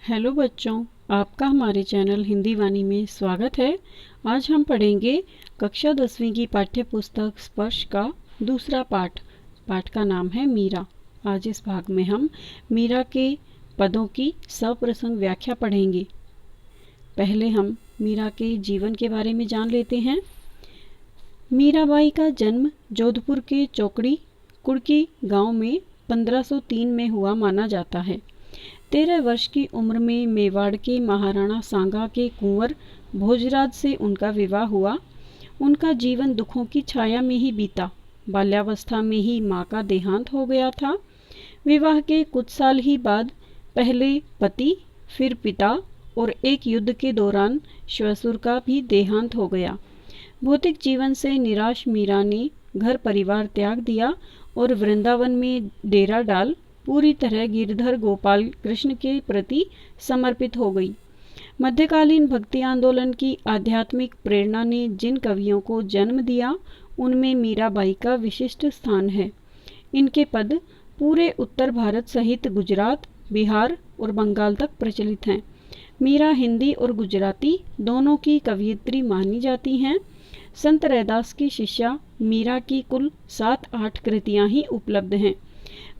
Hello बच्चों, आपका हमारे चैनल हिंदी वाणी में स्वागत है। आज हम पढ़ेंगे कक्षा 10वीं की पाठ्य पुस्तक स्पर्श का दूसरा पाठ। पाठ का नाम है मीरा। आज इस भाग में हम मीरा के पदों की सप्रसंग व्याख्या पढ़ेंगे। पहले हम मीरा के जीवन के बारे में जान लेते हैं। मीराबाई का जन्म जोधपुर के चौकड़ी कुड़की गांव में 1503 में हुआ माना जाता है। 13 वर्ष की उम्र में मेवाड़ के महाराणा सांगा के कुंवर भोजराज से उनका विवाह हुआ। उनका जीवन दुखों की छाया में ही बीता। बाल्यावस्था में ही मां का देहांत हो गया था। विवाह के कुछ साल ही बाद पहले पति, फिर पिता और एक युद्ध के दौरान श्वशुर का भी देहांत हो गया। भौतिक जीवन से निराश मीरा ने घर परिवार त्याग दिया और वृंदावन में डेरा डाल पूरी तरह गिरधर गोपाल कृष्ण के प्रति समर्पित हो गई। मध्यकालीन भक्ति आंदोलन की आध्यात्मिक प्रेरणा ने जिन कवियों को जन्म दिया उनमें मीराबाई का विशिष्ट स्थान है। इनके पद पूरे उत्तर भारत सहित गुजरात, बिहार और बंगाल तक प्रचलित हैं। मीरा हिंदी और गुजराती दोनों की कवयित्री मानी जाती हैं। संत रैदास की शिष्या मीरा की कुल 7-8 कृतियां ही उपलब्ध हैं।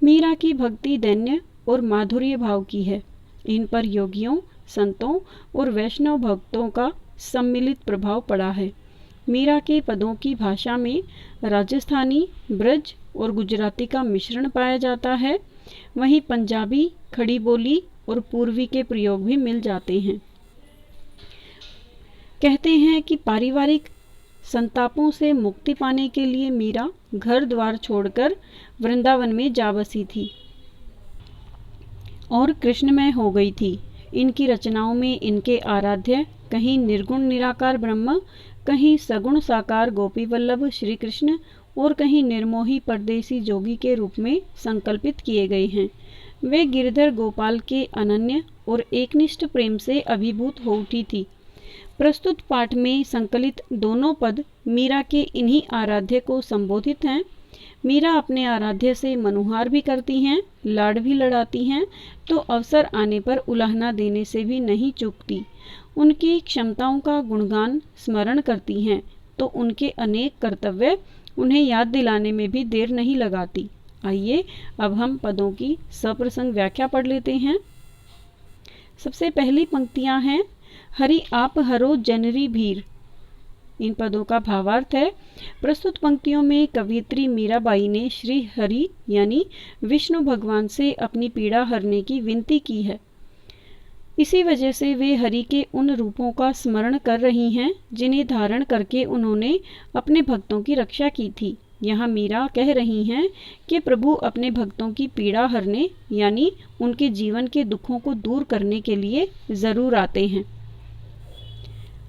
मीरा की भक्ति दैन्य और माधुर्य भाव की है। इन पर योगियों, संतों और वैष्णव भक्तों का सम्मिलित प्रभाव पड़ा है। मीरा के पदों की भाषा में राजस्थानी, ब्रज और गुजराती का मिश्रण पाया जाता है। वहीं पंजाबी, खड़ी बोली और पूर्वी के प्रयोग भी मिल जाते हैं। कहते हैं कि पारिवारिक संतापों से मुक्ति पाने के लिए मीरा घर द्वार छोड़कर वृंदावन में जा बसी थी और कृष्णमय हो गई थी। इनकी रचनाओं में इनके आराध्य कहीं निर्गुण निराकार ब्रह्म, कहीं सगुण साकार गोपी वल्लभ श्री कृष्ण और कहीं निर्मोही परदेसी जोगी के रूप में संकल्पित किए गए हैं। वे गिरधर गोपाल के अनन्य और एकनिष्ठ प्रेम से अभिभूत हो उठी थी। प्रस्तुत पाठ में संकलित दोनों पद मीरा के इन्हीं आराध्य को संबोधित हैं। मीरा अपने आराध्य से मनुहार भी करती हैं, लाड भी लड़ाती हैं, तो अवसर आने पर उलाहना देने से भी नहीं चूकती। उनकी क्षमताओं का गुणगान स्मरण करती हैं तो उनके अनेक कर्तव्य उन्हें याद दिलाने में भी देर नहीं लगाती। आइए अब हम पदों की सप्रसंग व्याख्या पढ़ लेते हैं। सबसे पहली पंक्तियां हैं, हरि आप हरो जनरी भीर। इन पदों का भावार्थ है, प्रस्तुत पंक्तियों में कवयित्री मीराबाई ने श्री हरि यानी विष्णु भगवान से अपनी पीड़ा हरने की विनती की है। इसी वजह से वे हरि के उन रूपों का स्मरण कर रही हैं जिन्हें धारण करके उन्होंने अपने भक्तों की रक्षा की थी। यहाँ मीरा कह रही हैं कि प्रभु अपने भक्तों की पीड़ा हरने यानी उनके जीवन के दुखों को दूर करने के लिए जरूर आते हैं।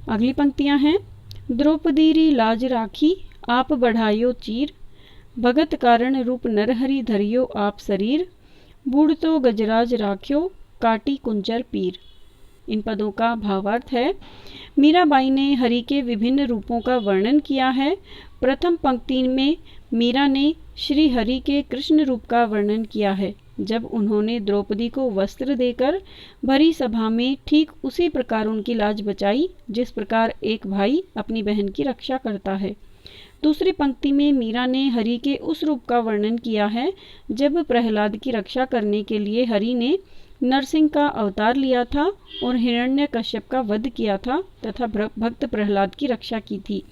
अगली पंक्तियां हैं, द्रौपदीरी लाज राखी आप बढ़ायो चीर, भगत कारण रूप नरहरि धरियो आप शरीर, बूढ़ तो गजराज राख्यो काटी कुंजर पीर। इन पदों का भावार्थ है, मीराबाई ने हरि के विभिन्न रूपों का वर्णन किया है। प्रथम पंक्ति में मीरा ने श्री हरि के कृष्ण रूप का वर्णन किया है, जब उन्होंने द्रौपदी को वस्त्र देकर भरी सभा में ठीक उसी प्रकार उनकी लाज बचाई जिस प्रकार एक भाई अपनी बहन की रक्षा करता है। दूसरी पंक्ति में मीरा ने हरि के उस रूप का वर्णन किया है जब प्रहलाद की रक्षा करने के लिए हरि ने नरसिंह का अवतार लिया था और हिरण्यकश्यप का वध किया था तथा भक्त प्रहलाद की रक्षा की थी।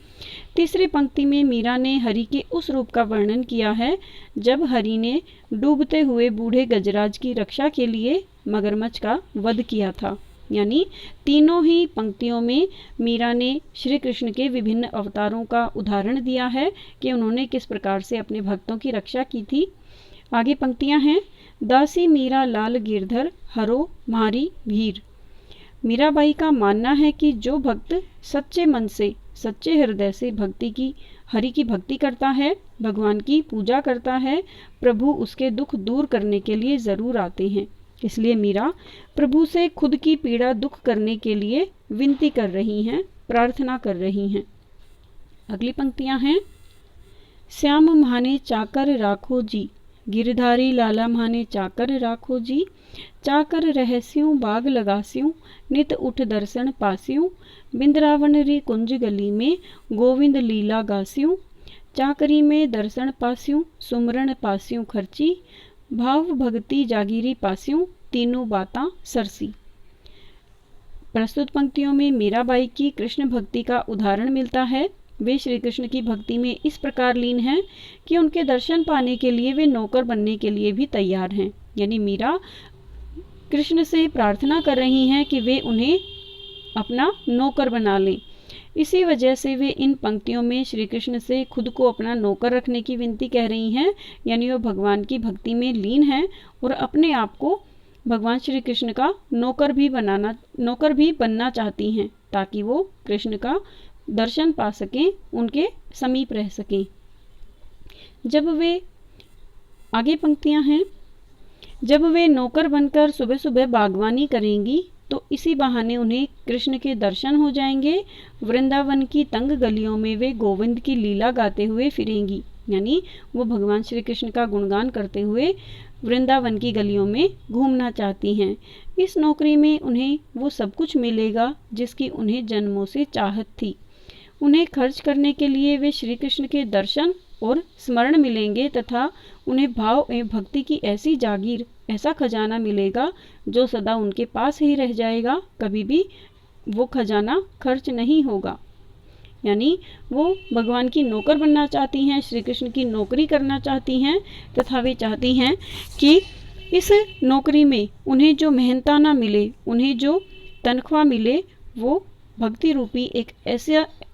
तीसरी पंक्ति में मीरा ने हरि के उस रूप का वर्णन किया है जब हरि ने डूबते हुए बूढ़े गजराज की रक्षा के लिए मगरमच्छ का वध किया था। यानी तीनों ही पंक्तियों में मीरा ने श्री कृष्ण के विभिन्न अवतारों का उदाहरण दिया है कि उन्होंने किस प्रकार से अपने भक्तों की रक्षा की थी। आगे पंक्तियां हैं, दासी मीरा लाल गिरधर हरो म्हारी भीर। मीराबाई का मानना है कि जो भक्त सच्चे मन से, सच्चे हृदय से हरि की भक्ति करता है, भगवान की पूजा करता है, प्रभु उसके दुख दूर करने के लिए जरूर आते हैं। इसलिए मीरा प्रभु से खुद की पीड़ा दुख करने के लिए विनती कर रही हैं, प्रार्थना कर रही हैं। अगली पंक्तियां हैं, श्याम म्हाने चाकर राखो जी, गिरधारी लाला माने चाकर राखो जी, चाकर रहस्यों बाग लगास्यों, नित उठ दर्शन पास्यों, बिंद्रावन री कुंज गली में गोविंद लीला गास्यों, चाकरी में दर्शन पास्यों, सुमरण पास्यों खर्ची, भाव भक्ति जागीरी पास्यों, तीनों बातां सरसी। प्रस्तुत पंक्तियों में मीराबाई की कृष्ण भक्ति का उदाहरण मिलता है। वे श्री कृष्ण की भक्ति में इस प्रकार लीन हैं कि उनके दर्शन पाने के लिए वे नौकर बनने के लिए भी तैयार हैं। यानी मीरा कृष्ण से प्रार्थना कर रही हैं कि वे उन्हें अपना नौकर बना लें। इसी वजह से वे इन पंक्तियों में श्री कृष्ण से खुद को अपना नौकर रखने की विनती कह रही हैं। यानी वो भगवान की भक्ति में लीन हैं और अपने आप को भगवान श्री कृष्ण का नौकर भी बनना चाहती हैं, ताकि वो कृष्ण का दर्शन पा सकें, उनके समीप रह सकें। जब वे आगे पंक्तियां हैं, जब वे नौकर बनकर सुबह सुबह बागवानी करेंगी तो इसी बहाने उन्हें कृष्ण के दर्शन हो जाएंगे। वृंदावन की तंग गलियों में वे गोविंद की लीला गाते हुए फिरेंगी। यानी वो भगवान श्री कृष्ण का गुणगान करते हुए वृंदावन की गलियों में घूमना चाहती हैं। इस नौकरी में उन्हें वो सब कुछ मिलेगा जिसकी उन्हें जन्मों से चाहत थी। उन्हें खर्च करने के लिए वे श्री कृष्ण के दर्शन और स्मरण मिलेंगे तथा उन्हें भाव एवं भक्ति की ऐसी जागीर, ऐसा खजाना मिलेगा जो सदा उनके पास ही रह जाएगा, कभी भी वो खजाना खर्च नहीं होगा। यानी वो भगवान की नौकर बनना चाहती हैं, श्री कृष्ण की नौकरी करना चाहती हैं तथा वे चाहती हैं कि इस नौकरी में उन्हें जो मेहनताना मिले, उन्हें जो तनख्वाह मिले, वो भक्ति रूपी एक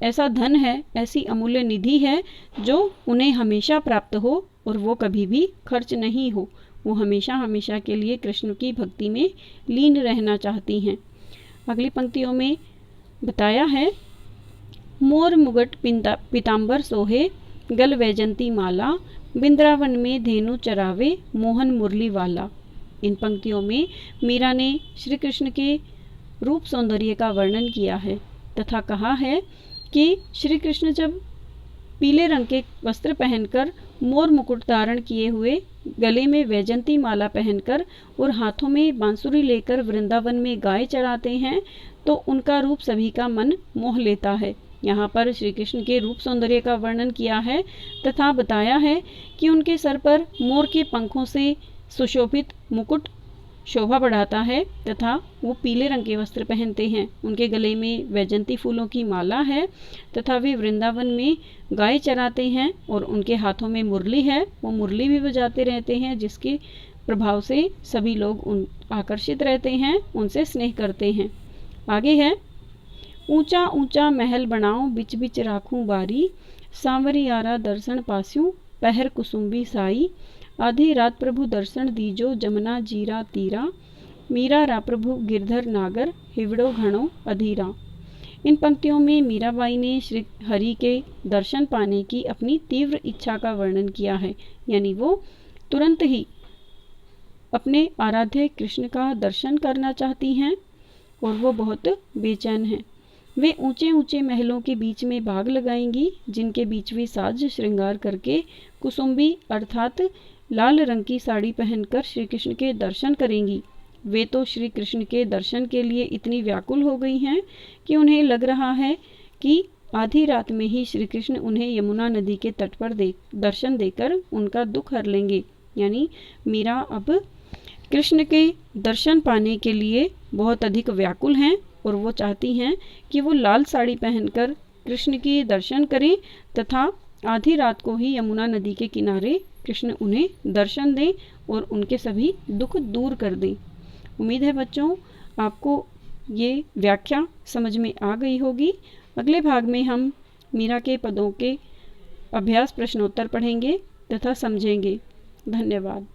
ऐसा धन है, ऐसी अमूल्य निधि है जो उन्हें हमेशा प्राप्त हो और वो कभी भी खर्च नहीं हो। वो हमेशा हमेशा के लिए कृष्ण की भक्ति में लीन रहना चाहती हैं। अगली पंक्तियों में बताया है, मोर मुगट पीताम्बर सोहे, गल वैजंती माला, बिंद्रावन में धेनु चरावे, मोहन मुरली वाला। इन पंक्तियों में मीरा ने श्री कृष्ण के रूप सौंदर्य का वर्णन किया है तथा कहा है कि श्री कृष्ण जब पीले रंग के वस्त्र पहनकर, मोर मुकुट धारण किए हुए, गले में वैजंती माला पहनकर और हाथों में बांसुरी लेकर वृंदावन में गाय चराते हैं तो उनका रूप सभी का मन मोह लेता है। यहाँ पर श्री कृष्ण के रूप सौंदर्य का वर्णन किया है तथा बताया है कि उनके सर पर मोर के पंखों से सुशोभित मुकुट शोभा बढ़ाता है तथा वो पीले रंग के वस्त्र पहनते हैं। उनके गले में वैजंती फूलों की माला है तथा वे वृंदावन में गाय चराते हैं और उनके हाथों में मुरली है। वो मुरली भी बजाते रहते हैं जिसके प्रभाव से सभी लोग आकर्षित रहते हैं, उनसे स्नेह करते हैं। आगे है, ऊंचा ऊंचा महल बनाओ, बिच बिच राखूं बारी, सांवरी आरा दर्शन पास्यूं, पहर कुसुम्बी साई, आधी रात प्रभु दर्शन दीजो, जमुना जीरा तीरा, मीरा रा प्रभु गिरधर नागर, हिवड़ो घणो अधीरा। इन पंक्तियों में मीराबाई ने श्री हरि के दर्शन पाने की अपनी तीव्र इच्छा का वर्णन किया है। यानी वो तुरंत ही अपने आराध्य कृष्ण का दर्शन करना चाहती हैं और वो बहुत बेचैन हैं। वे ऊंचे ऊंचे महलों के बीच में बाग लगाएंगी जिनके बीच वे साज श्रृंगार करके कुसुम्बी अर्थात लाल रंग की साड़ी पहनकर श्री कृष्ण के दर्शन करेंगी। वे तो श्री कृष्ण के दर्शन के लिए इतनी व्याकुल हो गई हैं कि उन्हें लग रहा है कि आधी रात में ही श्री कृष्ण उन्हें यमुना नदी के तट पर दर्शन देकर उनका दुख हर लेंगे। यानी मीरा अब कृष्ण के दर्शन पाने के लिए बहुत अधिक व्याकुल हैं और वो चाहती हैं कि वो लाल साड़ी पहनकर कृष्ण के दर्शन करें तथा आधी रात को ही यमुना नदी के किनारे कृष्ण उन्हें दर्शन दें और उनके सभी दुख दूर कर दें। उम्मीद है बच्चों आपको ये व्याख्या समझ में आ गई होगी। अगले भाग में हम मीरा के पदों के अभ्यास प्रश्नोत्तर पढ़ेंगे तथा समझेंगे। धन्यवाद।